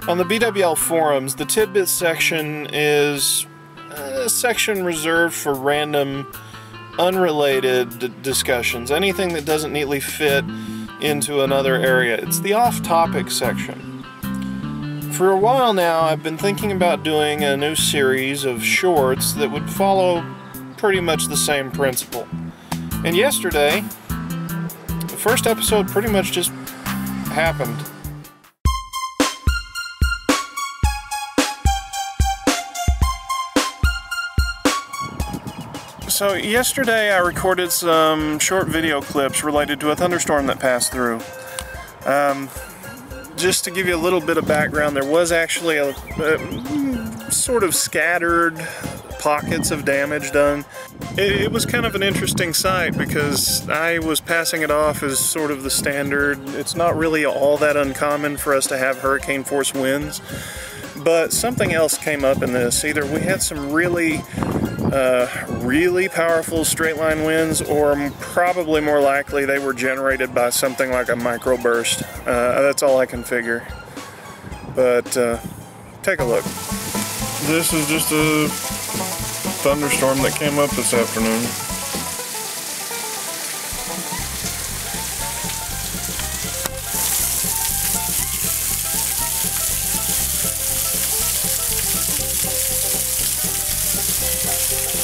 On the BWL forums, the Tidbits section is a section reserved for random, unrelated discussions. Anything that doesn't neatly fit into another area. It's the off-topic section. For a while now, I've been thinking about doing a new series of shorts that would follow pretty much the same principle. And yesterday, the first episode pretty much just happened. So yesterday I recorded some short video clips related to a thunderstorm that passed through. Just to give you a little bit of background, there was actually a sort of scattered pockets of damage done. It was kind of an interesting sight because I was passing it off as sort of the standard. It's not really all that uncommon for us to have hurricane force winds, but something else came up in this. Either we had some really powerful straight line winds, or probably more likely they were generated by something like a microburst. That's all I can figure. But take a look. This is just a thunderstorm that came up this afternoon.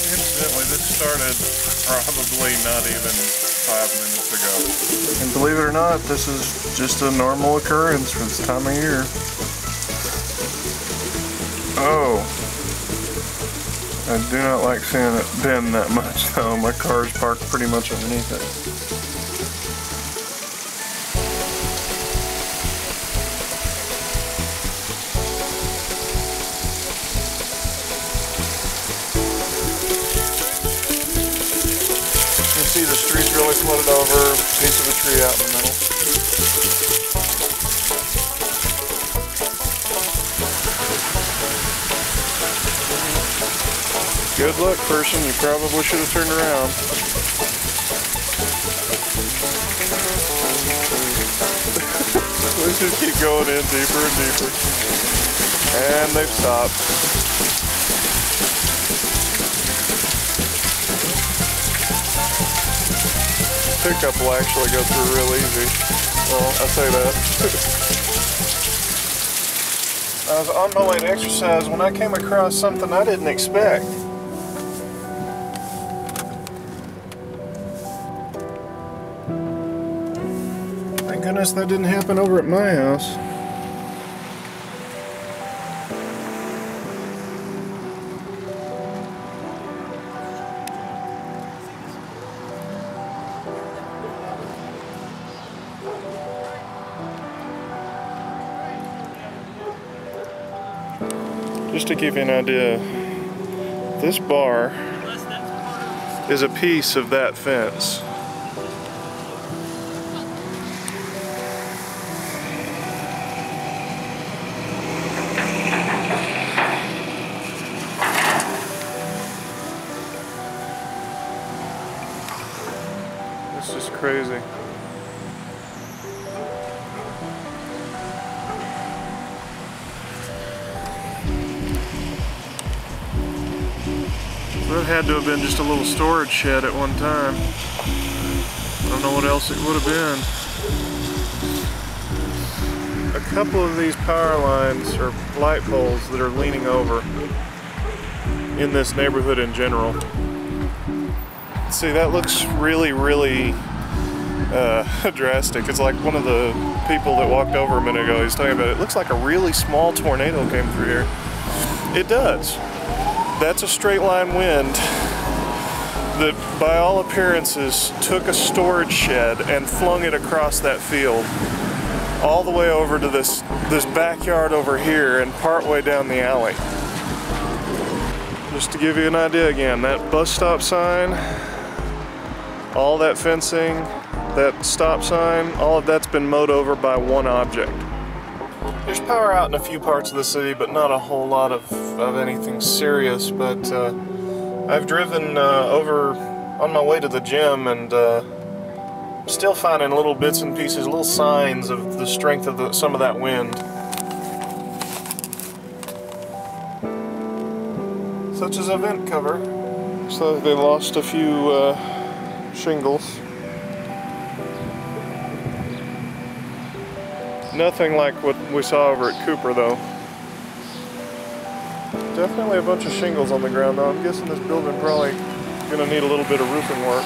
Incidentally, this started probably not even 5 minutes ago. And believe it or not, this is just a normal occurrence for this time of year. Oh. I do not like seeing it bend that much though. My car's parked pretty much underneath it. You can see the street's really flooded over, piece of a tree out in the middle. Good luck, person. You probably should have turned around. Let's just keep going in deeper and deeper. And they've stopped. Pickup will actually go through real easy. Well, I say that. I was on my way to exercise when I came across something I didn't expect. Thank goodness that didn't happen over at my house. Just to give you an idea, this bar is a piece of that fence. This is crazy. That had to have been just a little storage shed at one time. I don't know what else it would have been. A couple of these power lines or light poles that are leaning over in this neighborhood in general. See, that looks really drastic. It's like one of the people that walked over a minute ago, he's talking about it. It looks like a really small tornado came through here. It does. That's a straight line wind that, by all appearances, took a storage shed and flung it across that field, all the way over to this backyard over here and partway down the alley. Just to give you an idea again, that bus stop sign, all that fencing, that stop sign, all of that's been mowed over by one object. There's power out in a few parts of the city, but not a whole lot of anything serious. But I've driven over on my way to the gym, and still finding little bits and pieces, little signs of the strength of some of that wind. Such as a vent cover. So they lost a few shingles. Nothing like what we saw over at Cooper, though. Definitely a bunch of shingles on the ground, though. I'm guessing this building probably gonna need a little bit of roofing work.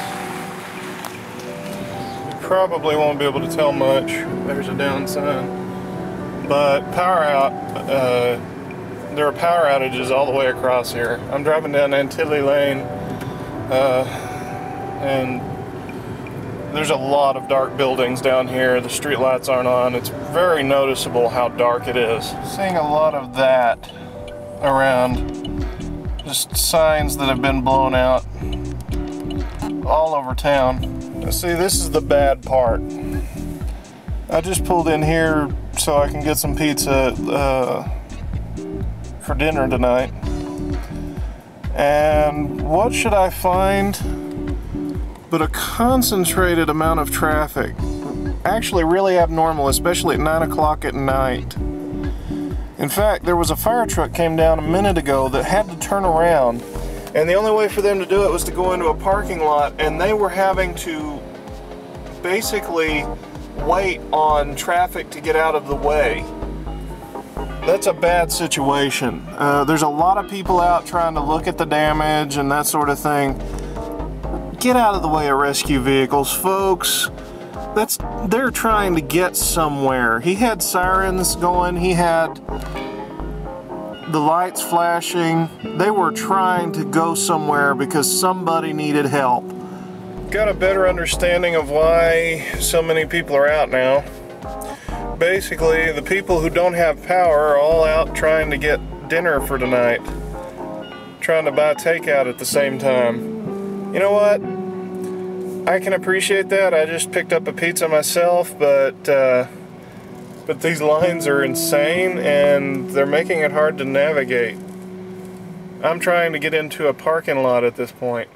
You probably won't be able to tell much. There's a down sign. But power out, there are power outages all the way across here. I'm driving down Antilles Lane, and there's a lot of dark buildings down here. The street lights aren't on. It's very noticeable how dark it is. Seeing a lot of that around. Just signs that have been blown out all over town. Now see, this is the bad part. I just pulled in here so I can get some pizza for dinner tonight. And what should I find but a concentrated amount of traffic? Actually really abnormal, especially at 9 o'clock at night. In fact, there was a fire truck came down a minute ago that had to turn around, and the only way for them to do it was to go into a parking lot, and they were having to basically wait on traffic to get out of the way. That's a bad situation. There's a lot of people out trying to look at the damage and that sort of thing. Get out of the way of rescue vehicles, folks. They're trying to get somewhere. He had sirens going, he had the lights flashing. They were trying to go somewhere because somebody needed help. Got a better understanding of why so many people are out now. Basically, the people who don't have power are all out trying to get dinner for tonight. Trying to buy takeout at the same time. You know what? I can appreciate that. I just picked up a pizza myself, but these lines are insane and they're making it hard to navigate. I'm trying to get into a parking lot at this point.